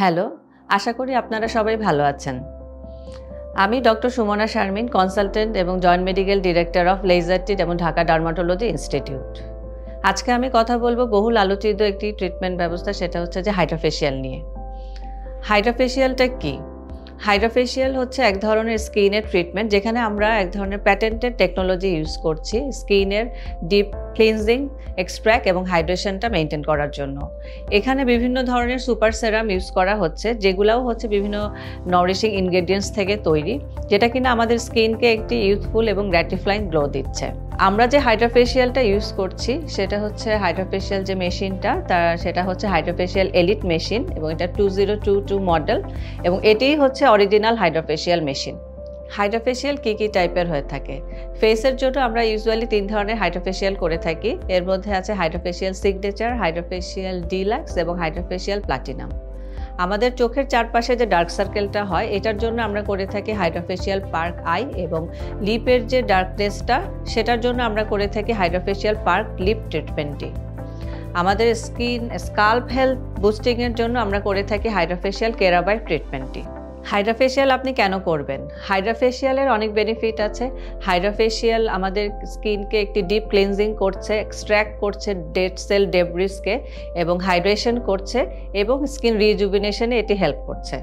Hello, আশা করি আপনারা সবাই ভালো আছেন। আমি ডক্টর সুমনা শারমিন, কনসালটেন্ট এবং joint medical director of laser টিট এবং ঢাকা ডার্মাটোলজি ইনস্টিটিউট। আজকে আমি কথা বলবো বহুল আলোচিত একটি ট্রিটমেন্ট ব্যবস্থা, সেটা হচ্ছে যে হাইড্রোফেশিয়াল নিয়ে। হাইড্রোফেশিয়ালটা কি? হাইড্রোফেশিয়াল হচ্ছে এক ধরনের স্কিনের ট্রিটমেন্ট, যেখানে আমরা এক ধরনের প্যাটেন্টেড টেকনোলজি ইউজ করছি স্কিনের ডিপ ক্লিনজিং, এক্সট্র্যাক্ট এবং হাইড্রেশনটা মেনটেন করার জন্য। এখানে বিভিন্ন ধরনের সুপার সেরাম ইউজ করা হচ্ছে, যেগুলোও হচ্ছে বিভিন্ন নারিশিং ইনগ্রেডিয়েন্টস থেকে তৈরি, যেটা কিনা আমাদের স্কিনকে একটি ইউথফুল এবং গ্র্যাটিফাইং গ্লো দিচ্ছে। আমরা যে হাইড্রোফেশিয়ালটা ইউজ করছি সেটা হচ্ছে হাইড্রোফেশিয়াল যে মেশিনটা, সেটা হচ্ছে হাইড্রোফেশিয়াল এলিট মেশিন এবং এটা 2022 মডেল, এবং এটিই হচ্ছে অরিজিনাল হাইড্রোফেশিয়াল মেশিন। হাইড্রোফেশিয়াল কী টাইপের হয়ে থাকে? ফেসের জন্য আমরা ইউজুয়ালি 3 ধরনের হাইড্রোফেশিয়াল করে থাকি। এর মধ্যে আছে হাইড্রোফেশিয়াল সিগনেচার, হাইড্রোফেশিয়াল ডিলাক্স এবং হাইড্রোফেশিয়াল প্লাটিনাম। আমাদের চোখের চারপাশে যে ডার্ক সার্কেলটা হয়, এটার জন্য আমরা করে থাকি হাইড্রোফেশিয়াল পার্ক আই, এবং লিপের যে ডার্কনেসটা সেটার জন্য আমরা করে থাকি হাইড্রোফেশিয়াল পার্ক লিপ ট্রিটমেন্টটি। আমাদের স্কাল্প হেলথ বুস্টিংয়ের জন্য আমরা করে থাকি হাইড্রোফেশিয়াল কেরাবাইট ট্রিটমেন্টটি। হাইড্রোফেশিয়াল আপনি কেন করবেন? হাইড্রোফেশিয়ালের অনেক বেনিফিট আছে। হাইড্রোফেশিয়াল আমাদের স্কিনকে একটি ডিপ ক্লিনজিং করছে, এক্সট্র্যাক্ট করছে ডেড সেল ডেব্রিসকে, এবং হাইড্রেশন করছে, এবং স্কিন রিজুভিনেশনে এটি হেল্প করছে।